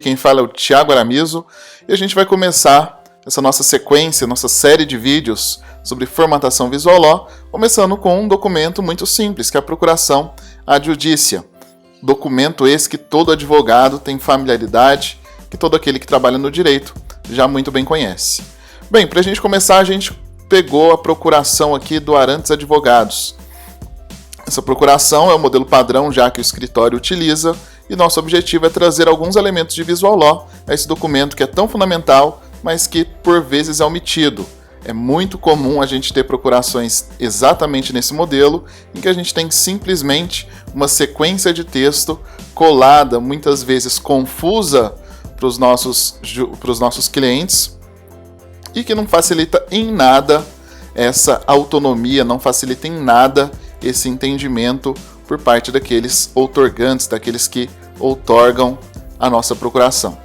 quem fala é o Thiago Aramizo e a gente vai começar essa nossa sequência, nossa série de vídeos sobre formatação Visual Law, começando com um documento muito simples, que é a procuração ad judicia. Documento esse que todo advogado tem familiaridade, que todo aquele que trabalha no direito já muito bem conhece. Bem, para a gente começar, a gente pegou a procuração aqui do Arantes Advogados. Essa procuração é o modelo padrão já que o escritório utiliza e nosso objetivo é trazer alguns elementos de Visual Law a esse documento que é tão fundamental, mas que por vezes é omitido. É muito comum a gente ter procurações exatamente nesse modelo, em que a gente tem simplesmente uma sequência de texto colada, muitas vezes confusa para os nossos clientes, e que não facilita em nada essa autonomia, não facilita em nada esse entendimento por parte daqueles outorgantes, daqueles que outorgam a nossa procuração.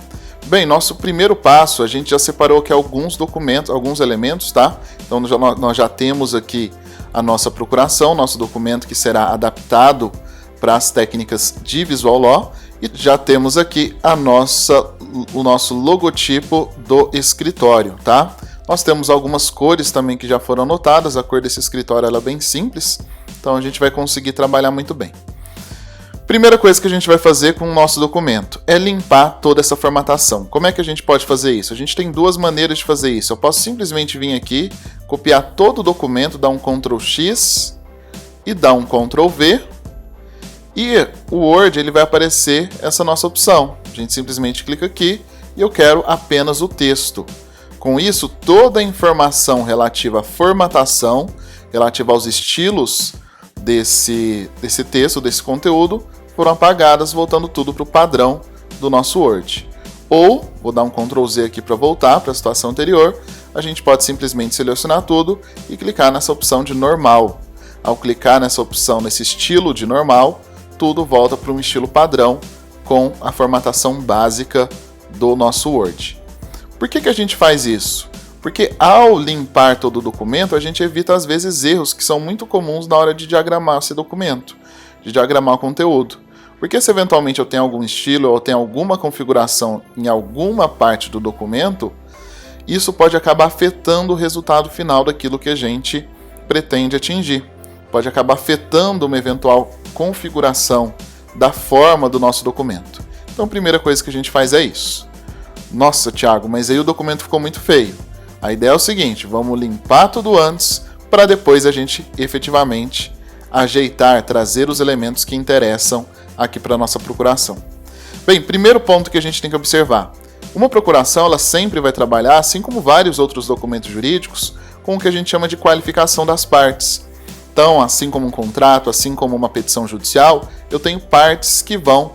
Bem, nosso primeiro passo, a gente já separou aqui alguns documentos, alguns elementos, tá? Então nós já temos aqui a nossa procuração, nosso documento que será adaptado para as técnicas de Visual Law, e já temos aqui o nosso logotipo do escritório, tá? Nós temos algumas cores também que já foram anotadas, a cor desse escritório ela é bem simples, então a gente vai conseguir trabalhar muito bem. Primeira coisa que a gente vai fazer com o nosso documento é limpar toda essa formatação. Como é que a gente pode fazer isso? A gente tem duas maneiras de fazer isso. Eu posso simplesmente vir aqui, copiar todo o documento, dar um Ctrl X e dar um Ctrl V, e o Word ele vai aparecer essa nossa opção. A gente simplesmente clica aqui e eu quero apenas o texto. Com isso, toda a informação relativa à formatação, relativa aos estilos desse texto, desse conteúdo, foram apagadas, voltando tudo para o padrão do nosso Word. Ou, vou dar um Ctrl Z aqui para voltar para a situação anterior, a gente pode simplesmente selecionar tudo e clicar nessa opção de normal. Ao clicar nessa opção, nesse estilo de normal, tudo volta para um estilo padrão com a formatação básica do nosso Word. Por que a gente faz isso? Porque ao limpar todo o documento, a gente evita às vezes erros que são muito comuns na hora de diagramar esse documento, de diagramar o conteúdo. Porque se eventualmente eu tenho algum estilo ou tenho alguma configuração em alguma parte do documento, isso pode acabar afetando o resultado final daquilo que a gente pretende atingir. Pode acabar afetando uma eventual configuração da forma do nosso documento. Então a primeira coisa que a gente faz é isso. Nossa, Thiago, mas aí o documento ficou muito feio. A ideia é o seguinte, vamos limpar tudo antes, para depois a gente efetivamente ajeitar, trazer os elementos que interessam aqui para a nossa procuração. Bem, primeiro ponto que a gente tem que observar. Uma procuração ela sempre vai trabalhar, assim como vários outros documentos jurídicos, com o que a gente chama de qualificação das partes. Então, assim como um contrato, assim como uma petição judicial, eu tenho partes que vão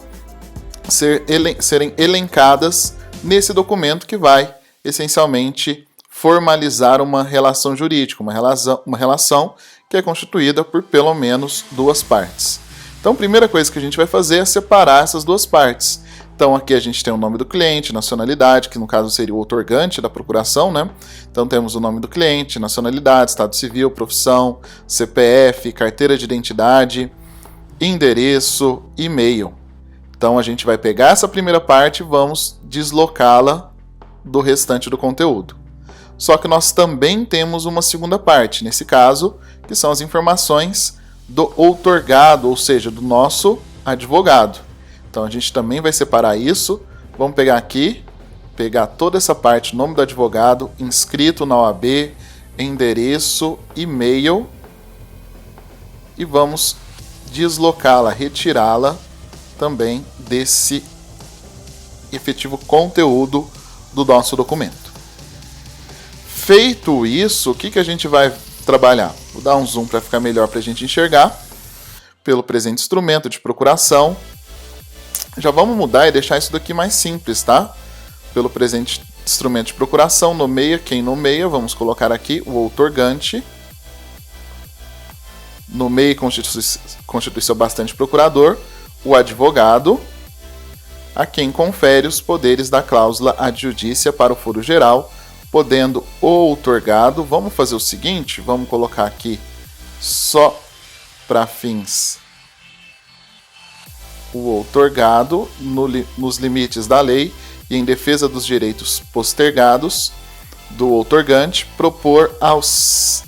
serem elencadas nesse documento que vai, essencialmente, formalizar uma relação jurídica, uma relação que é constituída por pelo menos duas partes. Então, a primeira coisa que a gente vai fazer é separar essas duas partes. Então, aqui a gente tem o nome do cliente, nacionalidade, que no caso seria o outorgante da procuração, né? Então, temos o nome do cliente, nacionalidade, estado civil, profissão, CPF, carteira de identidade, endereço, e-mail. Então, a gente vai pegar essa primeira parte e vamos deslocá-la do restante do conteúdo. Só que nós também temos uma segunda parte, nesse caso, que são as informações do outorgado, ou seja, do nosso advogado. Então a gente também vai separar isso. Vamos pegar aqui, pegar toda essa parte, nome do advogado, inscrito na OAB, endereço, e-mail, e vamos deslocá-la, retirá-la também desse efetivo conteúdo do nosso documento. Feito isso, o que a gente vai trabalhar? Vou dar um zoom para ficar melhor para a gente enxergar. Pelo presente instrumento de procuração. Já vamos mudar e deixar isso daqui mais simples, tá? Pelo presente instrumento de procuração, nomeia quem nomeia. Vamos colocar aqui o outorgante. Nomeia e constitui seu bastante procurador, o advogado, a quem confere os poderes da cláusula ad judicia para o foro geral, podendo o outorgado, vamos fazer o seguinte, vamos colocar aqui só para fins o outorgado nos limites da lei e em defesa dos direitos postergados do outorgante, propor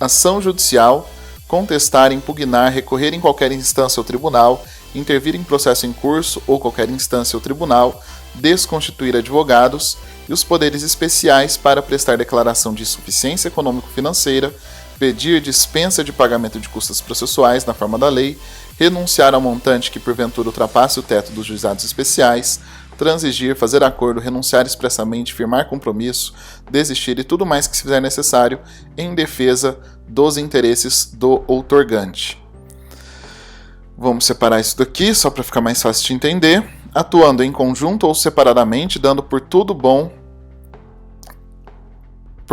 ação judicial, contestar, impugnar, recorrer em qualquer instância ou tribunal, intervir em processo em curso ou qualquer instância ou tribunal, desconstituir advogados e os poderes especiais para prestar declaração de insuficiência econômico-financeira, pedir dispensa de pagamento de custas processuais na forma da lei, renunciar ao montante que porventura ultrapasse o teto dos juizados especiais, transigir, fazer acordo, renunciar expressamente, firmar compromisso, desistir e tudo mais que se fizer necessário em defesa dos interesses do outorgante. Vamos separar isso daqui só para ficar mais fácil de entender. Atuando em conjunto ou separadamente, dando por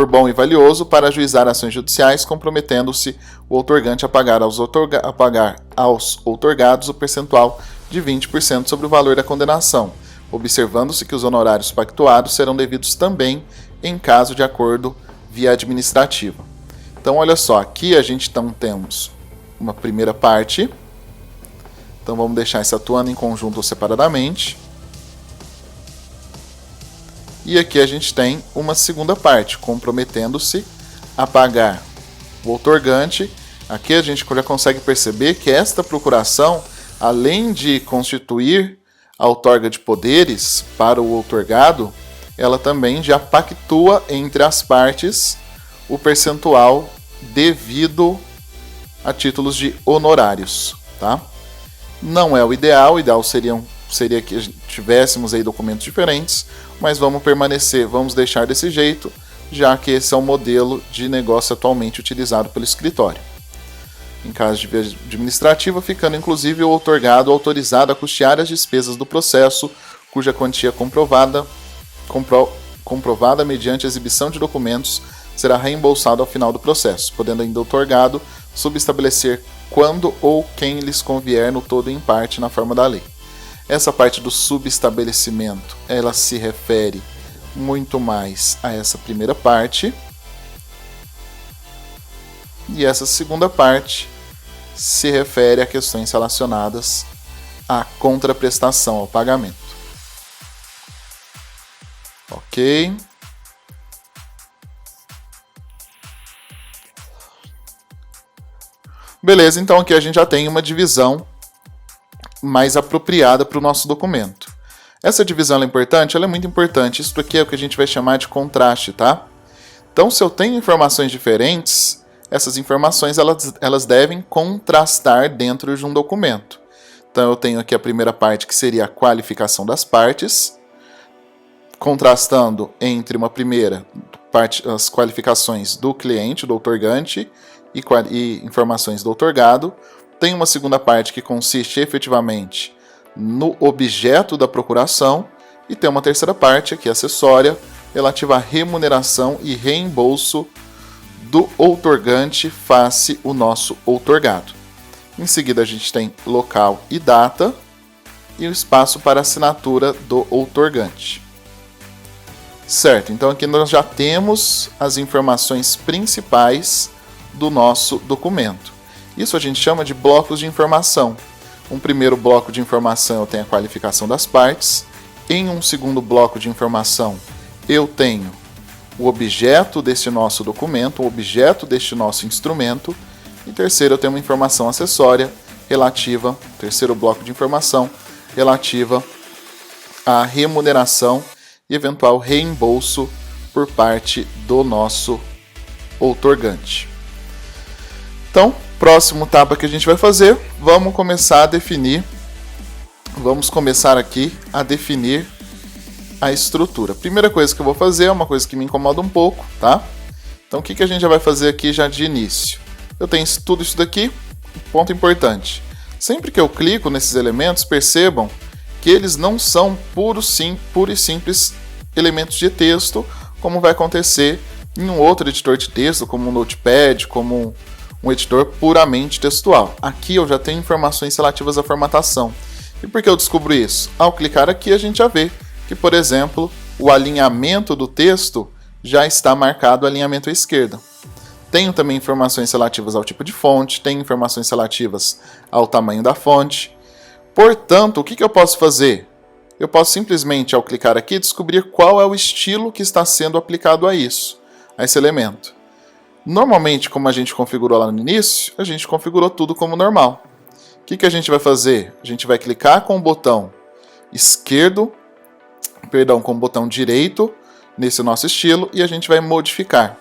bom e valioso para ajuizar ações judiciais, comprometendo-se o outorgante a pagar aos outorgados o percentual de 20% sobre o valor da condenação, observando-se que os honorários pactuados serão devidos também em caso de acordo via administrativa. Então, olha só, aqui a gente temos uma primeira parte. Então, vamos deixar esse atuando em conjunto ou separadamente. E aqui a gente tem uma segunda parte, comprometendo-se a pagar o outorgante. Aqui a gente já consegue perceber que esta procuração, além de constituir a outorga de poderes para o outorgado, ela também já pactua entre as partes o percentual devido a títulos de honorários, tá? Não é o ideal seria que tivéssemos aí documentos diferentes, mas vamos deixar desse jeito, já que esse é o modelo de negócio atualmente utilizado pelo escritório. Em caso de via administrativa, ficando inclusive o outorgado autorizado a custear as despesas do processo, cuja quantia comprovada mediante exibição de documentos será reembolsado ao final do processo, podendo ainda o outorgado subestabelecer quando ou quem lhes convier no todo ou em parte na forma da lei. Essa parte do subestabelecimento, ela se refere muito mais a essa primeira parte. E essa segunda parte se refere a questões relacionadas à contraprestação, ao pagamento. Ok? Beleza, então aqui a gente já tem uma divisão mais apropriada para o nosso documento. Essa divisão é importante? Ela é muito importante. Isso aqui é o que a gente vai chamar de contraste, tá? Então, se eu tenho informações diferentes, essas informações elas devem contrastar dentro de um documento. Então, eu tenho aqui a primeira parte, que seria a qualificação das partes, contrastando entre uma primeira parte, as qualificações do cliente, do outorgante, e informações do outorgado. Tem uma segunda parte que consiste efetivamente no objeto da procuração, e tem uma terceira parte, aqui acessória, relativa à remuneração e reembolso do outorgante face o nosso outorgado. Em seguida a gente tem local e data e o espaço para assinatura do outorgante. Certo, então aqui nós já temos as informações principais do nosso documento. Isso a gente chama de blocos de informação. Um primeiro bloco de informação eu tenho a qualificação das partes. Em um segundo bloco de informação eu tenho o objeto deste nosso documento, o objeto deste nosso instrumento. E terceiro eu tenho uma informação acessória relativa, terceiro bloco de informação relativa à remuneração e eventual reembolso por parte do nosso outorgante. Então, próximo etapa que a gente vai fazer, vamos começar aqui a definir a estrutura. Primeira coisa que eu vou fazer é uma coisa que me incomoda um pouco, tá? Então, o que a gente já vai fazer aqui já de início? Eu tenho tudo isso daqui, ponto importante. Sempre que eu clico nesses elementos, percebam que eles não são puros e simples elementos de texto, como vai acontecer em um outro editor de texto, como um Notepad, como um editor puramente textual. Aqui eu já tenho informações relativas à formatação. E por que eu descubro isso? Ao clicar aqui a gente já vê que, por exemplo, o alinhamento do texto já está marcado alinhamento à esquerda. Tenho também informações relativas ao tipo de fonte, tenho informações relativas ao tamanho da fonte. Portanto, o que eu posso fazer? eu posso simplesmente, ao clicar aqui, descobrir qual é o estilo que está sendo aplicado a isso, a esse elemento. Normalmente, como a gente configurou lá no início, a gente configurou tudo como normal. O que a gente vai fazer? A gente vai clicar com o botão com o botão direito nesse nosso estilo e a gente vai modificar.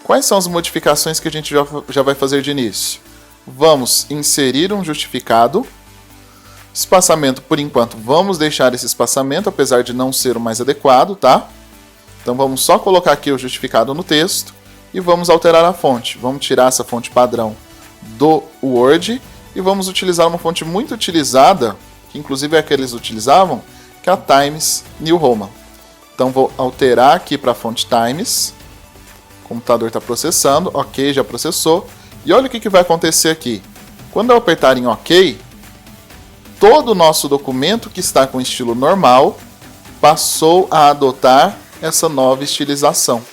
Quais são as modificações que a gente já vai fazer de início? Vamos inserir um justificado. Espaçamento, por enquanto, vamos deixar esse espaçamento, apesar de não ser o mais adequado, tá? Então vamos só colocar aqui o justificado no texto e vamos alterar a fonte. Vamos tirar essa fonte padrão do Word e vamos utilizar uma fonte muito utilizada, que inclusive é a que eles utilizavam, que é a Times New Roman. Então vou alterar aqui para a fonte Times. O computador está processando, ok, já processou. E olha o que vai acontecer aqui. Quando eu apertar em ok, todo o nosso documento que está com estilo normal passou a adotar essa nova estilização.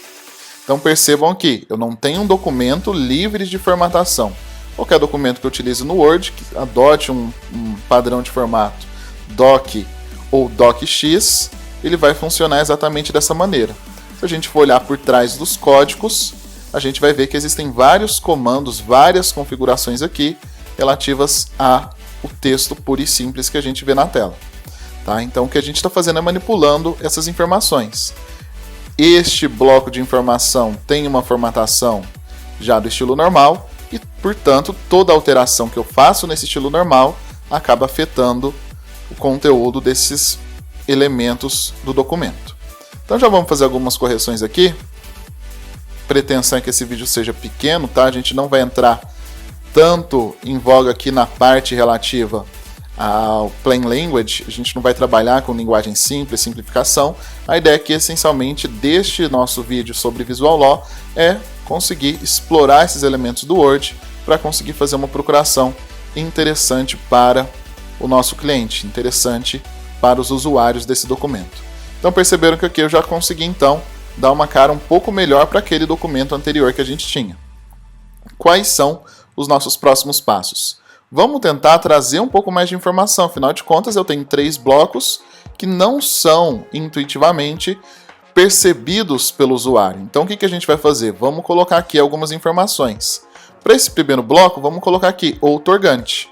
Então percebam aqui, eu não tenho um documento livre de formatação. Qualquer documento que eu utilize no Word, que adote um padrão de formato DOC ou DOCX, ele vai funcionar exatamente dessa maneira. Se a gente for olhar por trás dos códigos, a gente vai ver que existem vários comandos, várias configurações aqui relativas ao texto puro e simples que a gente vê na tela. Tá? Então o que a gente está fazendo é manipulando essas informações. Este bloco de informação tem uma formatação já do estilo normal e, portanto, toda alteração que eu faço nesse estilo normal acaba afetando o conteúdo desses elementos do documento. Então já vamos fazer algumas correções aqui. Pretensão é que esse vídeo seja pequeno, tá? A gente não vai entrar tanto em voga aqui na parte relativa ao Plain Language, a gente não vai trabalhar com linguagem simples, simplificação. A ideia aqui, essencialmente, deste nosso vídeo sobre Visual Law é conseguir explorar esses elementos do Word para conseguir fazer uma procuração interessante para o nosso cliente, interessante para os usuários desse documento. Então perceberam que aqui eu já consegui, então, dar uma cara um pouco melhor para aquele documento anterior que a gente tinha. Quais são os nossos próximos passos? Vamos tentar trazer um pouco mais de informação, afinal de contas eu tenho 3 blocos que não são intuitivamente percebidos pelo usuário. Então o que a gente vai fazer? Vamos colocar aqui algumas informações. Para esse primeiro bloco, vamos colocar aqui outorgante.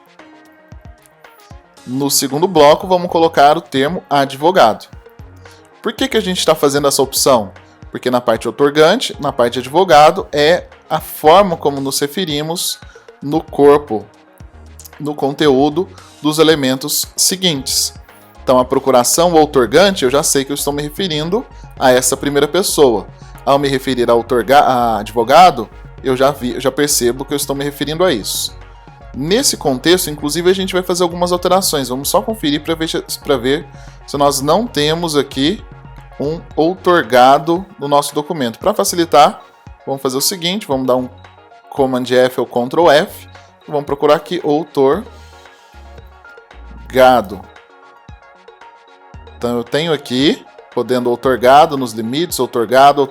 No segundo bloco, vamos colocar o termo advogado. Por que a gente está fazendo essa opção? Porque na parte outorgante, na parte advogado, é a forma como nos referimos no corpo, no conteúdo dos elementos seguintes. Então, a procuração outorgante, eu já sei que eu estou me referindo a essa primeira pessoa. Ao me referir a advogado, eu já percebo que eu estou me referindo a isso. Nesse contexto, inclusive, a gente vai fazer algumas alterações. Vamos só conferir para ver se nós não temos aqui um outorgado no nosso documento. Para facilitar, vamos fazer o seguinte, vamos dar um Command F ou Ctrl F. Vamos procurar aqui outorgado. Então eu tenho aqui, podendo outorgado nos limites, outorgado.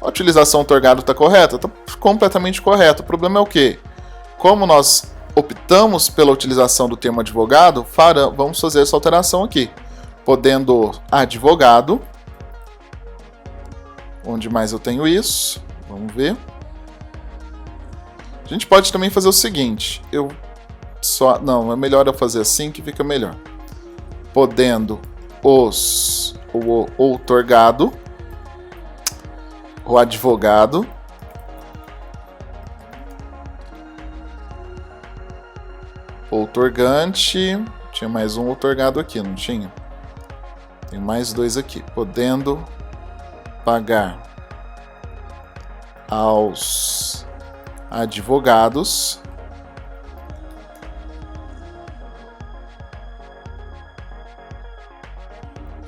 A utilização outorgado está correta? Está completamente correta. O problema é o quê? Como nós optamos pela utilização do termo advogado, vamos fazer essa alteração aqui. Podendo advogado. Onde mais eu tenho isso? Vamos ver. A gente pode também fazer o seguinte, não, é melhor eu fazer assim que fica melhor. Podendo o outorgado, o advogado, outorgante, tinha mais um outorgado aqui, não tinha? Tem mais 2 aqui, podendo pagar aos advogados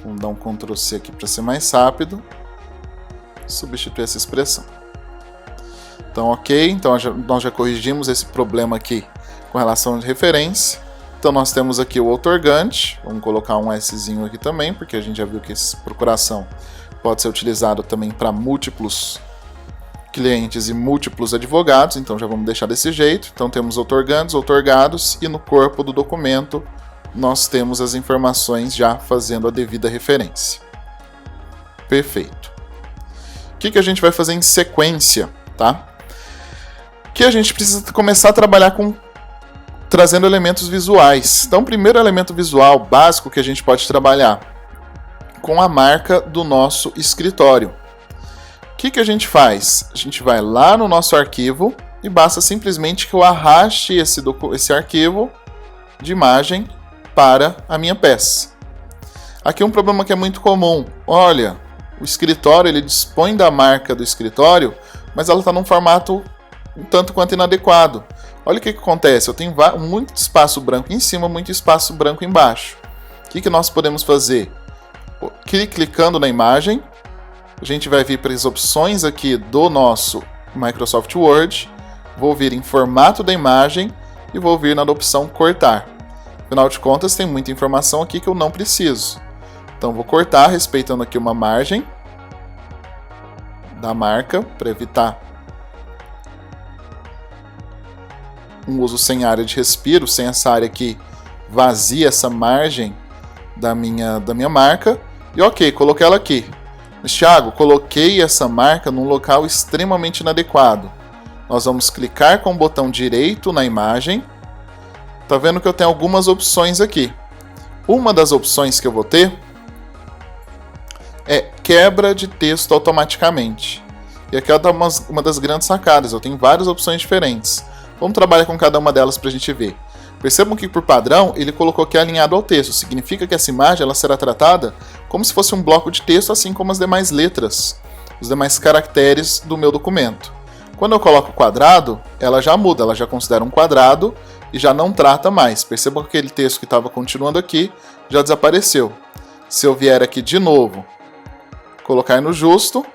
vamos dar um Ctrl C aqui para ser mais rápido, substituir essa expressão. Então ok, então nós já corrigimos esse problema aqui com relação de referência. Então nós temos aqui o outorgante, vamos colocar um Szinho aqui também, porque a gente já viu que essa procuração pode ser utilizado também para múltiplos clientes e múltiplos advogados, então já vamos deixar desse jeito. Então temos outorgantes, outorgados e no corpo do documento nós temos as informações já fazendo a devida referência. Perfeito. O que a gente vai fazer em sequência, tá? Que a gente precisa começar a trabalhar trazendo elementos visuais. Então, o primeiro elemento visual básico que a gente pode trabalhar com a marca do nosso escritório. O que a gente faz? A gente vai lá no nosso arquivo e basta simplesmente que eu arraste esse arquivo de imagem para a minha peça. Aqui um problema que é muito comum. Olha, o escritório ele dispõe da marca do escritório, mas ela está num formato um tanto quanto inadequado. Olha o que acontece, eu tenho muito espaço branco em cima, muito espaço branco embaixo. O que nós podemos fazer? Clicando na imagem, a gente vai vir para as opções aqui do nosso Microsoft Word, vou vir em formato da imagem e vou vir na opção cortar. Afinal de contas, tem muita informação aqui que eu não preciso. Então vou cortar, respeitando aqui uma margem da marca, para evitar um uso sem área de respiro, sem essa área que vazia essa margem da minha marca. E ok, coloquei ela aqui. Mas, Thiago, coloquei essa marca num local extremamente inadequado. Nós vamos clicar com o botão direito na imagem. Tá vendo que eu tenho algumas opções aqui. Uma das opções que eu vou ter é quebra de texto automaticamente. E aqui é uma das grandes sacadas. Eu tenho várias opções diferentes. Vamos trabalhar com cada uma delas para a gente ver. Percebam que, por padrão, ele colocou aqui alinhado ao texto. Significa que essa imagem ela será tratada como se fosse um bloco de texto, assim como as demais letras, os demais caracteres do meu documento. Quando eu coloco quadrado, ela já muda, ela já considera um quadrado e já não trata mais. Percebam que aquele texto que estava continuando aqui já desapareceu. Se eu vier aqui de novo, colocar no justo,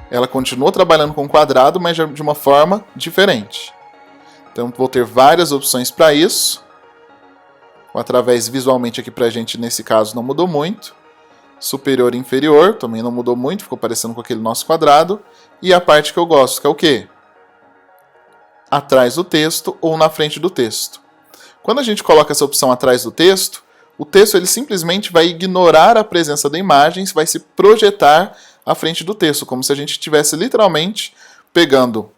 ela continua trabalhando com quadrado, mas de uma forma diferente. Então vou ter várias opções para isso. Através visualmente aqui para a gente, nesse caso, não mudou muito. Superior e inferior também não mudou muito, ficou parecendo com aquele nosso quadrado. E a parte que eu gosto, que é o quê? Atrás do texto ou na frente do texto. Quando a gente coloca essa opção atrás do texto, o texto ele simplesmente vai ignorar a presença da imagem, vai se projetar à frente do texto, como se a gente estivesse literalmente pegando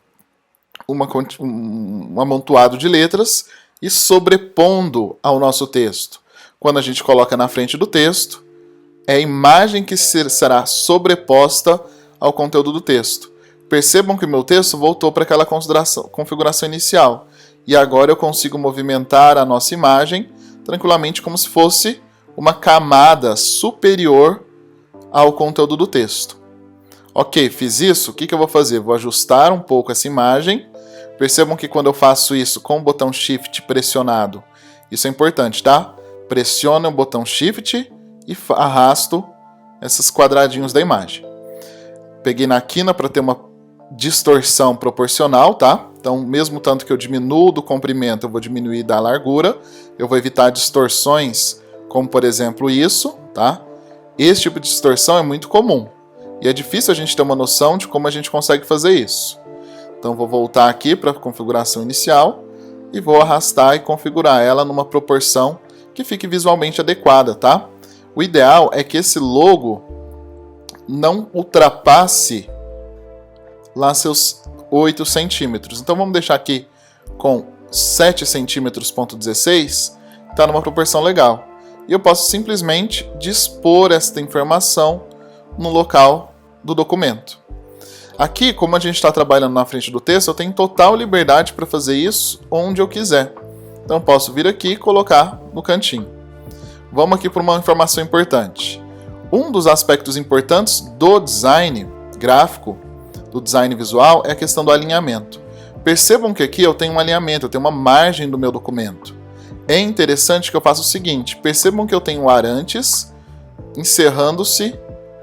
um amontoado de letras e sobrepondo ao nosso texto. Quando a gente coloca na frente do texto, é a imagem que será sobreposta ao conteúdo do texto. Percebam que o meu texto voltou para aquela configuração inicial. E agora eu consigo movimentar a nossa imagem tranquilamente como se fosse uma camada superior ao conteúdo do texto. Ok, fiz isso, o que eu vou fazer? Vou ajustar um pouco essa imagem. Percebam que quando eu faço isso com o botão Shift pressionado, isso é importante, tá? Pressiono o botão Shift e arrasto esses quadradinhos da imagem. Peguei na quina para ter uma distorção proporcional, tá? Então, mesmo tanto que eu diminuo do comprimento, eu vou diminuir da largura. Eu vou evitar distorções, como por exemplo isso, tá? Esse tipo de distorção é muito comum. E é difícil a gente ter uma noção de como a gente consegue fazer isso. Então vou voltar aqui para a configuração inicial e vou arrastar e configurar ela numa proporção que fique visualmente adequada, tá? O ideal é que esse logo não ultrapasse lá seus 8 centímetros. Então vamos deixar aqui com 7 centímetros, ponto 16, está numa proporção legal. E eu posso simplesmente dispor esta informação no local do documento. Aqui, como a gente está trabalhando na frente do texto, eu tenho total liberdade para fazer isso onde eu quiser. Então, posso vir aqui e colocar no cantinho. Vamos aqui para uma informação importante. Um dos aspectos importantes do design gráfico, do design visual, é a questão do alinhamento. Percebam que aqui eu tenho um alinhamento, eu tenho uma margem do meu documento. É interessante que eu faça o seguinte, percebam que eu tenho o ar antes, encerrando-se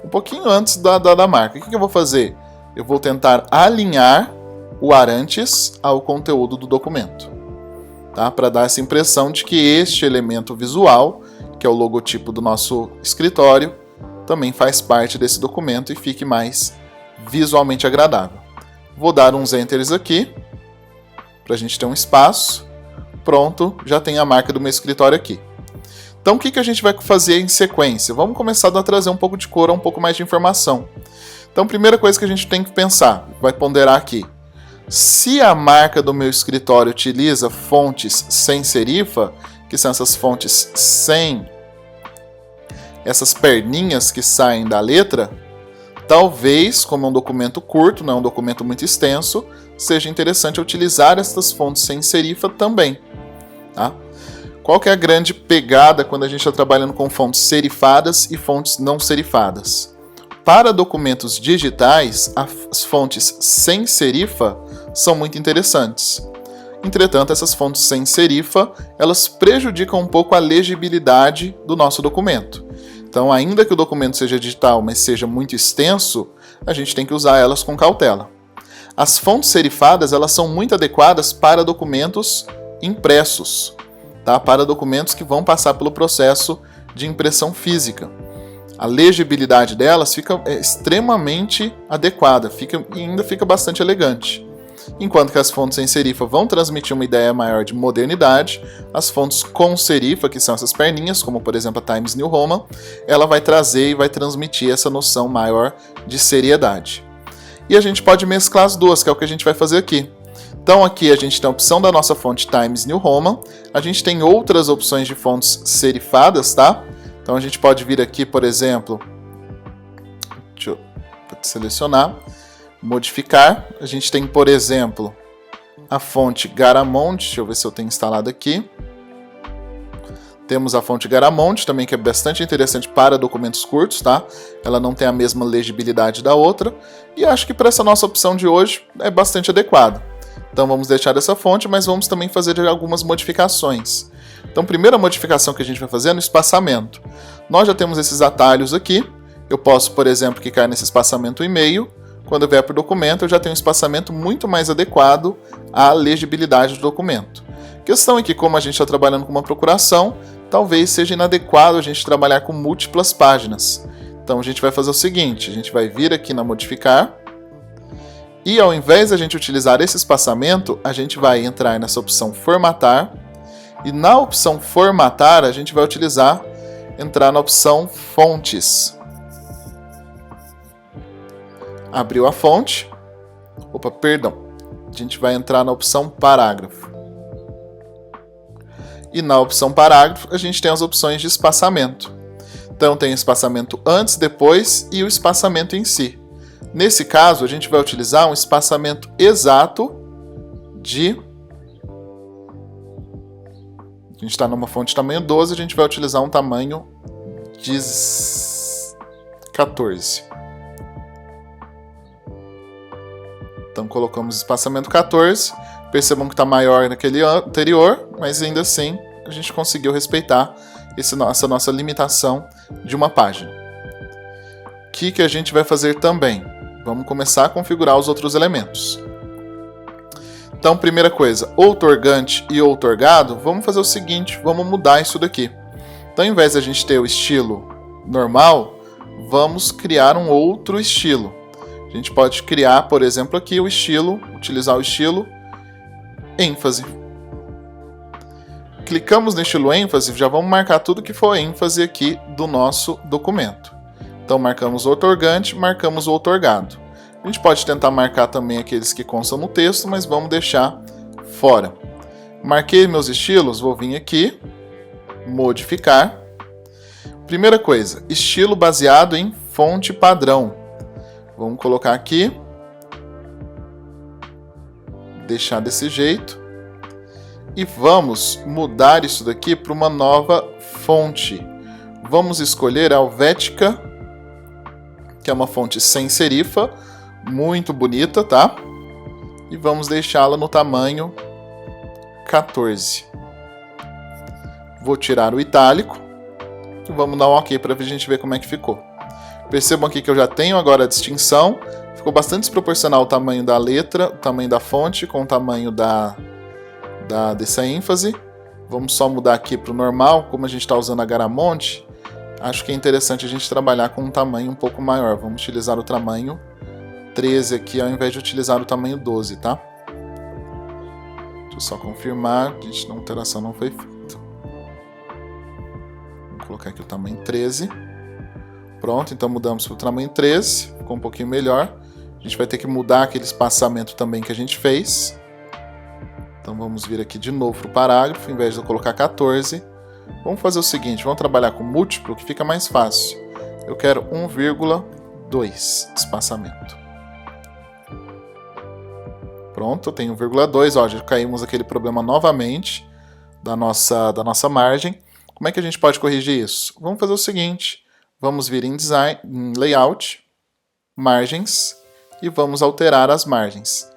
um pouquinho antes da marca. O que eu vou fazer? Eu vou tentar alinhar o ar antes ao conteúdo do documento, tá? Para dar essa impressão de que este elemento visual, que é o logotipo do nosso escritório, também faz parte desse documento e fique mais visualmente agradável. Vou dar uns enters aqui, para a gente ter um espaço. Pronto, já tem a marca do meu escritório aqui. Então o que a gente vai fazer em sequência? Vamos começar a trazer um pouco de cor, um pouco mais de informação. Então, primeira coisa que a gente tem que pensar, vai ponderar aqui. Se a marca do meu escritório utiliza fontes sem serifa, que são essas fontes sem essas perninhas que saem da letra, talvez, como é um documento curto, não é um documento muito extenso, seja interessante utilizar essas fontes sem serifa também. Tá? Qual que é a grande pegada quando a gente está trabalhando com fontes serifadas e fontes não serifadas? Para documentos digitais, as fontes sem serifa são muito interessantes. Entretanto, essas fontes sem serifa, elas prejudicam um pouco a legibilidade do nosso documento. Então, ainda que o documento seja digital, mas seja muito extenso, a gente tem que usar elas com cautela. As fontes serifadas, elas são muito adequadas para documentos impressos, tá? Para documentos que vão passar pelo processo de impressão física. A legibilidade delas fica extremamente adequada, e ainda fica bastante elegante. Enquanto que as fontes sem serifa vão transmitir uma ideia maior de modernidade, as fontes com serifa, que são essas perninhas, como por exemplo a Times New Roman, ela vai trazer e vai transmitir essa noção maior de seriedade. E a gente pode mesclar as duas, que é o que a gente vai fazer aqui. Então aqui a gente tem a opção da nossa fonte Times New Roman, a gente tem outras opções de fontes serifadas, tá? Então a gente pode vir aqui, por exemplo, deixa eu selecionar, modificar. A gente tem, por exemplo, a fonte Garamond, deixa eu ver se eu tenho instalado aqui. Temos a fonte Garamond também, que é bastante interessante para documentos curtos, tá? Ela não tem a mesma legibilidade da outra, e acho que para essa nossa opção de hoje é bastante adequado. Então vamos deixar essa fonte, mas vamos também fazer algumas modificações. Então, a primeira modificação que a gente vai fazer é no espaçamento. Nós já temos esses atalhos aqui. Eu posso, por exemplo, clicar nesse espaçamento e-mail. Quando eu vier para o documento, eu já tenho um espaçamento muito mais adequado à legibilidade do documento. A questão é que, como a gente está trabalhando com uma procuração, talvez seja inadequado a gente trabalhar com múltiplas páginas. Então, a gente vai fazer o seguinte, a gente vai vir aqui na modificar, e ao invés de a gente utilizar esse espaçamento, a gente vai entrar nessa opção formatar, e na opção formatar, a gente vai entrar na opção fontes. Abriu a fonte. A gente vai entrar na opção parágrafo. E na opção parágrafo, a gente tem as opções de espaçamento. Então tem o espaçamento antes, depois e o espaçamento em si. Nesse caso, a gente vai utilizar um espaçamento exato de... A gente está numa fonte tamanho 12, a gente vai utilizar um tamanho de 14. Então colocamos espaçamento 14, percebam que está maior naquele anterior, mas ainda assim a gente conseguiu respeitar essa nossa limitação de uma página. O que a gente vai fazer também? Vamos começar a configurar os outros elementos. Então, primeira coisa, outorgante e outorgado, vamos fazer o seguinte, vamos mudar isso daqui. Então, ao invés de a gente ter o estilo normal, vamos criar um outro estilo. A gente pode criar, por exemplo, aqui utilizar o estilo ênfase. Clicamos no estilo ênfase, já vamos marcar tudo que for ênfase aqui do nosso documento. Então, marcamos o outorgante, marcamos o outorgado. A gente pode tentar marcar também aqueles que constam no texto, mas vamos deixar fora. Marquei meus estilos, vou vir aqui, modificar. Primeira coisa, estilo baseado em fonte padrão. Vamos colocar aqui, deixar desse jeito. E vamos mudar isso daqui para uma nova fonte. Vamos escolher a Helvética, que é uma fonte sem serifa, muito bonita, tá? E vamos deixá-la no tamanho 14. Vou tirar o itálico e vamos dar um OK para a gente ver como é que ficou. Percebam aqui que eu já tenho agora a distinção. Ficou bastante desproporcional o tamanho da letra, o tamanho da fonte com o tamanho dessa ênfase. Vamos só mudar aqui para o normal, como a gente está usando a Garamond. Acho que é interessante a gente trabalhar com um tamanho um pouco maior. Vamos utilizar o tamanho 13 aqui, ao invés de utilizar o tamanho 12, tá? Deixa eu só confirmar, a alteração não foi feita. Vou colocar aqui o tamanho 13. Pronto, então mudamos para o tamanho 13, ficou um pouquinho melhor. A gente vai ter que mudar aquele espaçamento também que a gente fez. Então vamos vir aqui de novo para o parágrafo, em vez de eu colocar 14. Vamos fazer o seguinte, vamos trabalhar com múltiplo, que fica mais fácil. Eu quero 1,2 de espaçamento. Pronto, eu tenho 1,2, ó, já caímos aquele problema novamente da nossa margem. Como é que a gente pode corrigir isso? Vamos fazer o seguinte, vamos vir em Design, em Layout, Margens, e vamos alterar as margens.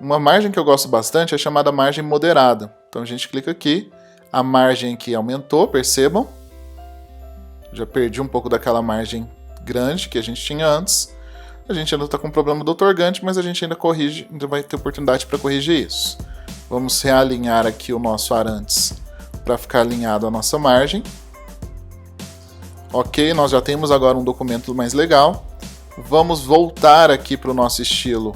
Uma margem que eu gosto bastante é chamada margem moderada. Então a gente clica aqui, a margem aqui aumentou, percebam. Já perdi um pouco daquela margem grande que a gente tinha antes. A gente ainda está com o problema do outorgante, mas a gente ainda corrige, ainda vai ter oportunidade para corrigir isso. Vamos realinhar aqui o nosso Arantes para ficar alinhado à nossa margem. Ok, nós já temos agora um documento mais legal. Vamos voltar aqui para o nosso estilo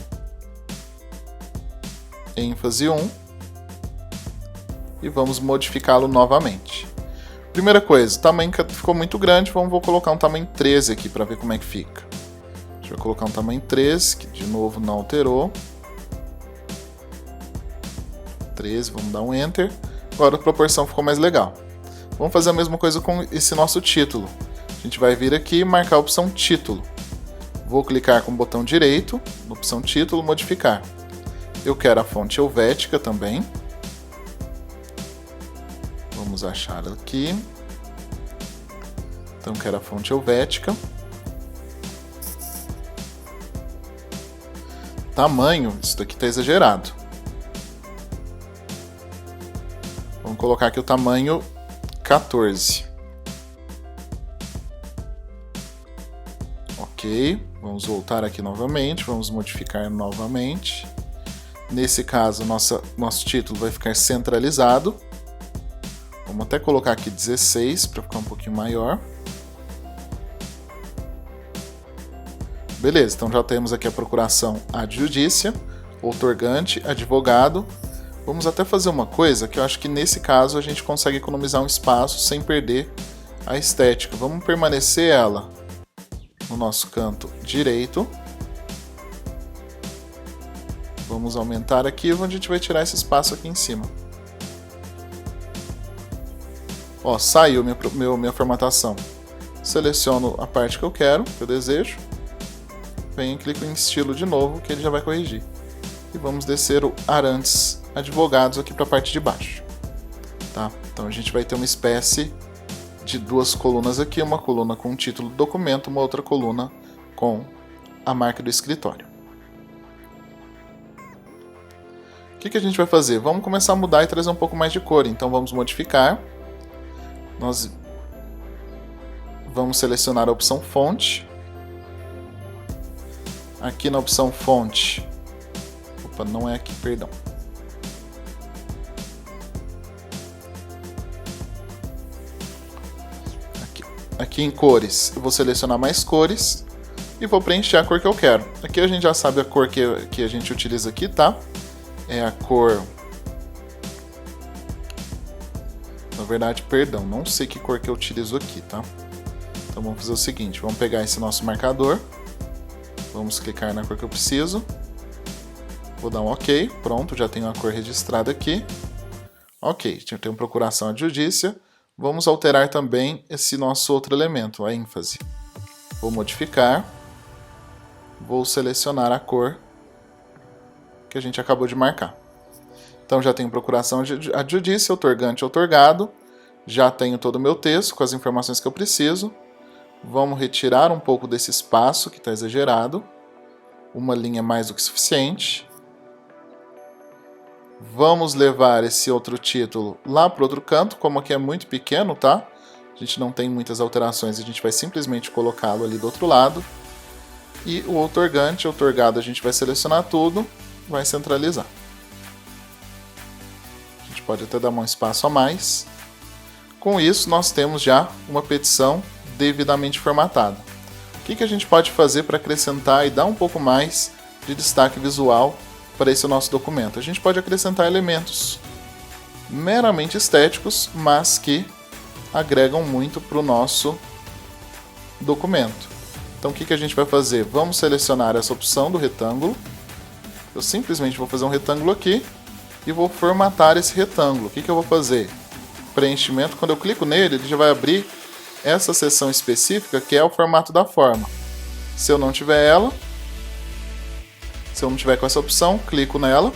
ênfase 1 e vamos modificá-lo novamente. Primeira coisa, o tamanho ficou muito grande, vou colocar um tamanho 13 aqui para ver como é que fica. Deixa eu colocar um tamanho 13, que de novo não alterou. 13, vamos dar um Enter. Agora a proporção ficou mais legal. Vamos fazer a mesma coisa com esse nosso título. A gente vai vir aqui e marcar a opção Título. Vou clicar com o botão direito, na opção Título, Modificar. Eu quero a fonte helvética também. Vamos achar aqui. Então, quero a fonte helvética. Tamanho, isso daqui está exagerado. Vamos colocar aqui o tamanho 14. Ok, vamos voltar aqui novamente, vamos modificar novamente. Nesse caso, nosso título vai ficar centralizado. Vamos até colocar aqui 16 para ficar um pouquinho maior. Beleza, então já temos aqui a procuração ad judicia, outorgante, advogado. Vamos até fazer uma coisa que eu acho que nesse caso a gente consegue economizar um espaço sem perder a estética. Vamos permanecer ela no nosso canto direito. Vamos aumentar aqui, onde a gente vai tirar esse espaço aqui em cima. Ó, saiu minha formatação. Seleciono a parte que eu quero, que eu desejo. Venho e clico em estilo de novo, que ele já vai corrigir. E vamos descer o Arantes Advogados aqui para a parte de baixo. Tá? Então a gente vai ter uma espécie de duas colunas aqui, uma coluna com o título do documento, uma outra coluna com a marca do escritório. O que a gente vai fazer? Vamos começar a mudar e trazer um pouco mais de cor. Então vamos modificar. Nós vamos selecionar a opção fonte. Aqui na opção fonte. Opa, não é aqui, perdão. Aqui em cores, eu vou selecionar mais cores e vou preencher a cor que eu quero. Aqui a gente já sabe a cor que a gente utiliza aqui, tá? É a cor... Na verdade, perdão, não sei que cor que eu utilizo aqui, tá? Então vamos fazer o seguinte, vamos pegar esse nosso marcador, vamos clicar na cor que eu preciso, vou dar um OK, pronto, já tenho a cor registrada aqui. Ok, já tenho procuração ad judicia, vamos alterar também esse nosso outro elemento, a ênfase. Vou modificar, vou selecionar a cor que a gente acabou de marcar. Então já tenho procuração ad judicia, outorgante, outorgado, já tenho todo o meu texto com as informações que eu preciso. Vamos retirar um pouco desse espaço que está exagerado, uma linha é mais do que suficiente. Vamos levar esse outro título lá para o outro canto, como aqui é muito pequeno, tá? A gente não tem muitas alterações, a gente vai simplesmente colocá-lo ali do outro lado. E o outorgante, outorgado, a gente vai selecionar tudo, vai centralizar. A gente pode até dar um espaço a mais. Com isso, nós temos já uma petição devidamente formatada. O que a gente pode fazer para acrescentar e dar um pouco mais de destaque visual para esse nosso documento? A gente pode acrescentar elementos meramente estéticos, mas que agregam muito para o nosso documento. Então o que a gente vai fazer? Vamos selecionar essa opção do retângulo. Eu simplesmente vou fazer um retângulo aqui e vou formatar esse retângulo. O que eu vou fazer? Preenchimento, quando eu clico nele, ele já vai abrir essa seção específica que é o formato da forma. Se eu não tiver ela, se eu não tiver com essa opção, clico nela,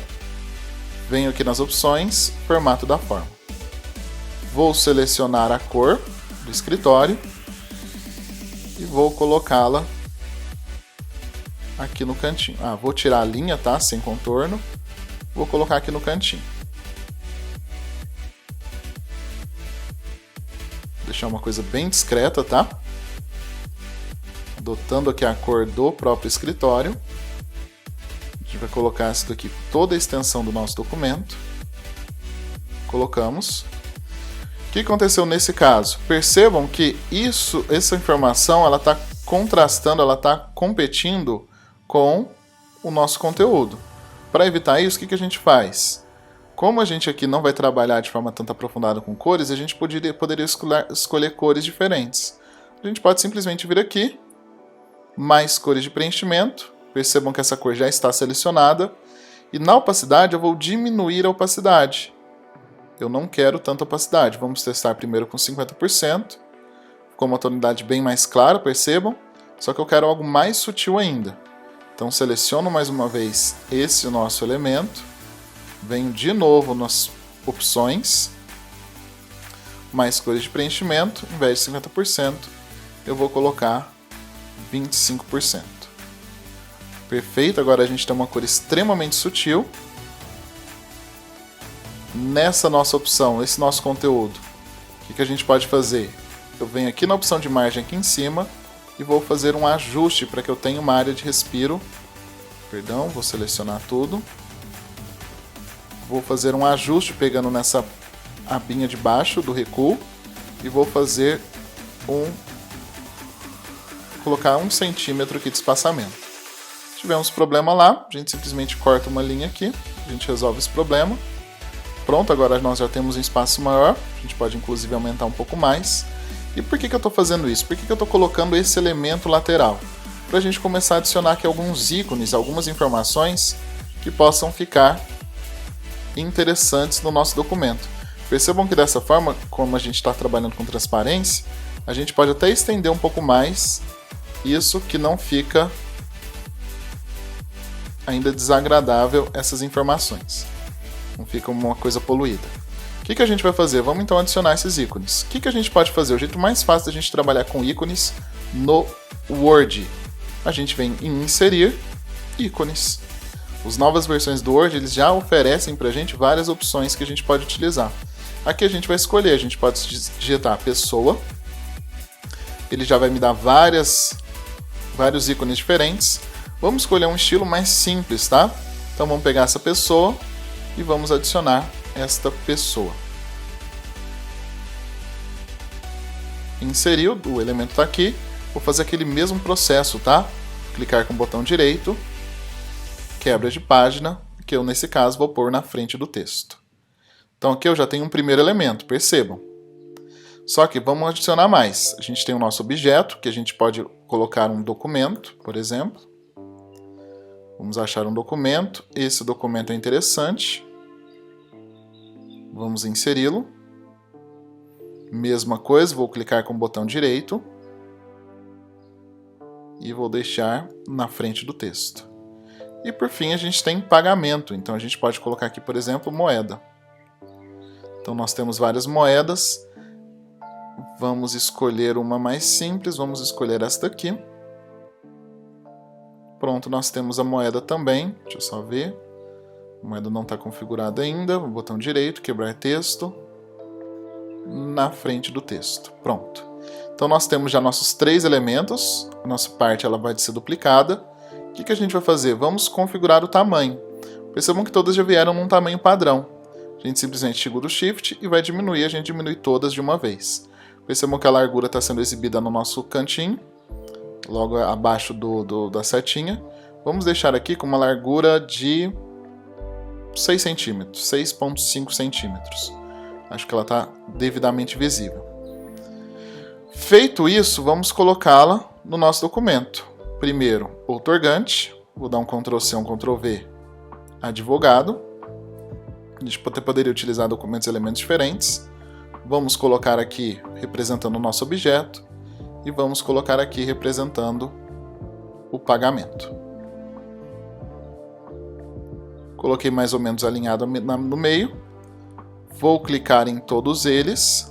venho aqui nas opções, formato da forma. Vou selecionar a cor do escritório e vou colocá-la aqui no cantinho. Vou tirar a linha, tá? Sem contorno. Vou colocar aqui no cantinho. Vou deixar uma coisa bem discreta, tá? Adotando aqui a cor do próprio escritório. A gente vai colocar essa daqui, toda a extensão do nosso documento. Colocamos. O que aconteceu nesse caso? Percebam que essa informação ela está contrastando, ela está competindo com o nosso conteúdo. Para evitar isso, o que a gente faz? Como a gente aqui não vai trabalhar de forma tanto aprofundada com cores, a gente poderia escolher cores diferentes. A gente pode simplesmente vir aqui, mais cores de preenchimento. Percebam que essa cor já está selecionada. E na opacidade eu vou diminuir a opacidade. Eu não quero tanta opacidade. Vamos testar primeiro com 50%. Ficou uma tonalidade bem mais clara, percebam. Só que eu quero algo mais sutil ainda. Então seleciono mais uma vez esse nosso elemento. Venho de novo nas opções. Mais cores de preenchimento. Em vez de 50%, eu vou colocar 25%. Perfeito, agora a gente tem uma cor extremamente sutil. Nessa nossa opção, esse nosso conteúdo, o que a gente pode fazer? Eu venho aqui na opção de margem aqui em cima e vou fazer um ajuste para que eu tenha uma área de respiro. Perdão, vou selecionar tudo. Vou fazer um ajuste pegando nessa abinha de baixo do recuo e vou fazer colocar 1 centímetro aqui de espaçamento. Se tivermos problema lá, a gente simplesmente corta uma linha aqui, a gente resolve esse problema. Pronto, agora nós já temos um espaço maior, a gente pode inclusive aumentar um pouco mais. E por que eu estou fazendo isso? Por que eu estou colocando esse elemento lateral? Para a gente começar a adicionar aqui alguns ícones, algumas informações que possam ficar interessantes no nosso documento. Percebam que dessa forma, como a gente está trabalhando com transparência, a gente pode até estender um pouco mais isso que não fica ainda desagradável essas informações. Não fica uma coisa poluída. O que a gente vai fazer? Vamos então adicionar esses ícones. O que a gente pode fazer? O jeito mais fácil da gente trabalhar com ícones no Word. A gente vem em inserir ícones. As novas versões do Word eles já oferecem para a gente várias opções que a gente pode utilizar. Aqui a gente vai escolher, a gente pode digitar pessoa. Ele já vai me dar vários ícones diferentes. Vamos escolher um estilo mais simples, tá? Então vamos pegar essa pessoa e vamos adicionar esta pessoa. Inseriu, o elemento está aqui. Vou fazer aquele mesmo processo, tá? Clicar com o botão direito, quebra de página, que eu nesse caso vou pôr na frente do texto. Então aqui eu já tenho um primeiro elemento, percebam. Só que vamos adicionar mais. A gente tem o nosso objeto, que a gente pode colocar um documento, por exemplo. Vamos achar um documento. Esse documento é interessante. Vamos inseri-lo. Mesma coisa, vou clicar com o botão direito. E vou deixar na frente do texto. E por fim a gente tem pagamento. Então a gente pode colocar aqui, por exemplo, moeda. Então nós temos várias moedas. Vamos escolher uma mais simples. Vamos escolher esta aqui. Pronto, nós temos a moeda também. Deixa eu só ver. A moeda não está configurada ainda. O botão direito, quebrar texto. Na frente do texto. Pronto. Então nós temos já nossos 3 elementos. A nossa parte ela vai ser duplicada. O que a gente vai fazer? Vamos configurar o tamanho. Percebam que todas já vieram num tamanho padrão. A gente simplesmente segura o Shift e vai diminuir. A gente diminui todas de uma vez. Percebam que a largura está sendo exibida no nosso cantinho. Logo abaixo da setinha. Vamos deixar aqui com uma largura de 6 centímetros, 6,5 centímetros. Acho que ela está devidamente visível. Feito isso, vamos colocá-la no nosso documento. Primeiro, outorgante. Vou dar um Ctrl+C, um Ctrl+V. Advogado. A gente até poderia utilizar documentos e elementos diferentes. Vamos colocar aqui representando o nosso objeto. E vamos colocar aqui representando o pagamento. Coloquei mais ou menos alinhado no meio. Vou clicar em todos eles.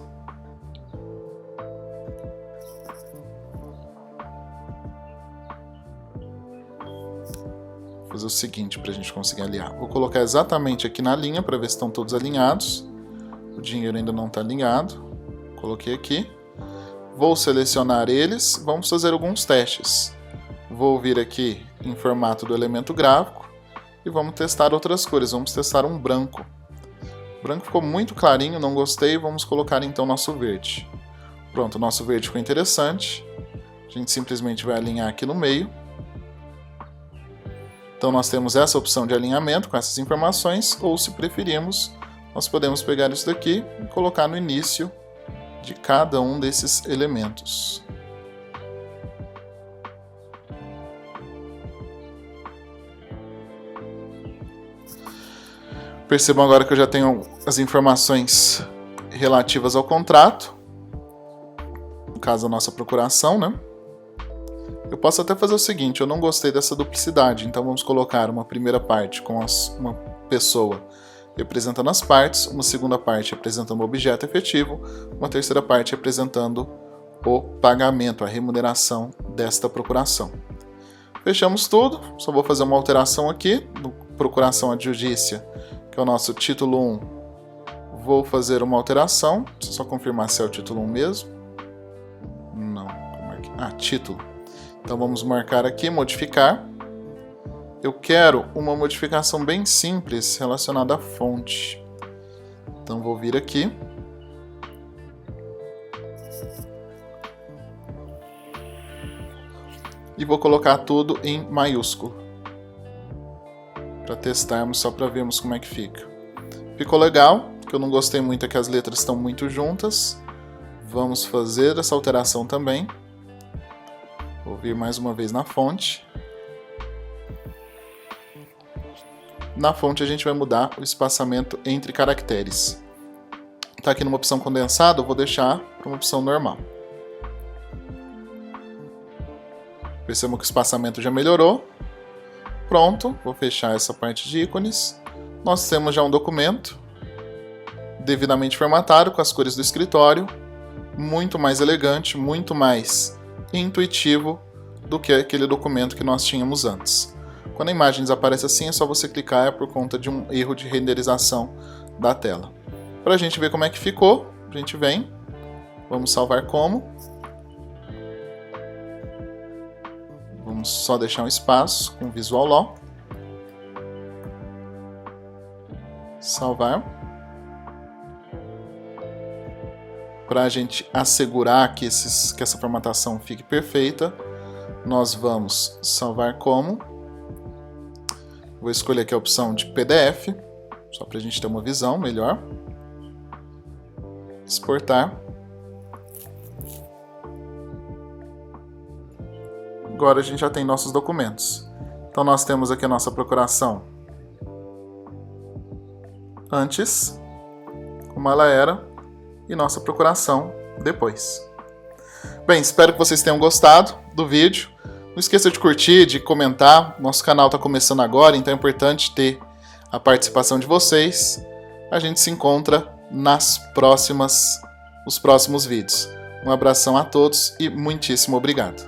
Vou fazer o seguinte para a gente conseguir alinhar. Vou colocar exatamente aqui na linha para ver se estão todos alinhados. O dinheiro ainda não está alinhado. Coloquei aqui. Vou selecionar eles. Vamos fazer alguns testes. Vou vir aqui em formato do elemento gráfico. E vamos testar outras cores. Vamos testar um branco. O branco ficou muito clarinho, não gostei. Vamos colocar então nosso verde. Pronto, o nosso verde ficou interessante. A gente simplesmente vai alinhar aqui no meio. Então nós temos essa opção de alinhamento com essas informações. Ou se preferirmos, nós podemos pegar isso daqui e colocar no início de cada um desses elementos. Percebam agora que eu já tenho as informações relativas ao contrato, no caso a nossa procuração, né? Eu posso até fazer o seguinte, eu não gostei dessa duplicidade, então vamos colocar uma primeira parte com uma pessoa representando as partes, uma segunda parte representando o objeto efetivo, uma terceira parte representando o pagamento, a remuneração desta procuração. Fechamos tudo, só vou fazer uma alteração aqui, no procuração adjudícia, que é o nosso título 1, vou fazer uma alteração, só confirmar se é o título 1 mesmo. Não, título. Então vamos marcar aqui, modificar. Eu quero uma modificação bem simples relacionada à fonte. Então vou vir aqui. E vou colocar tudo em maiúsculo. Para testarmos, só para vermos como é que fica. Ficou legal, o que eu não gostei muito é que as letras estão muito juntas. Vamos fazer essa alteração também. Vou vir mais uma vez na fonte. Na fonte a gente vai mudar o espaçamento entre caracteres. Está aqui numa opção condensado, eu vou deixar para uma opção normal. Percebam que o espaçamento já melhorou. Pronto, vou fechar essa parte de ícones. Nós temos já um documento devidamente formatado com as cores do escritório, muito mais elegante, muito mais intuitivo do que aquele documento que nós tínhamos antes. Quando a imagem desaparece assim, é só você clicar, é por conta de um erro de renderização da tela. Para a gente ver como é que ficou, a gente vem, vamos salvar como. Vamos só deixar um espaço com Visual Law. Salvar. Para a gente assegurar que essa formatação fique perfeita, nós vamos salvar como. Vou escolher aqui a opção de PDF, só para a gente ter uma visão melhor. Exportar. Agora a gente já tem nossos documentos. Então nós temos aqui a nossa procuração antes, como ela era, e nossa procuração depois. Bem, espero que vocês tenham gostado do vídeo. Não esqueça de curtir, de comentar. Nosso canal está começando agora, então é importante ter a participação de vocês. A gente se encontra nos próximos vídeos. Um abração a todos e muitíssimo obrigado.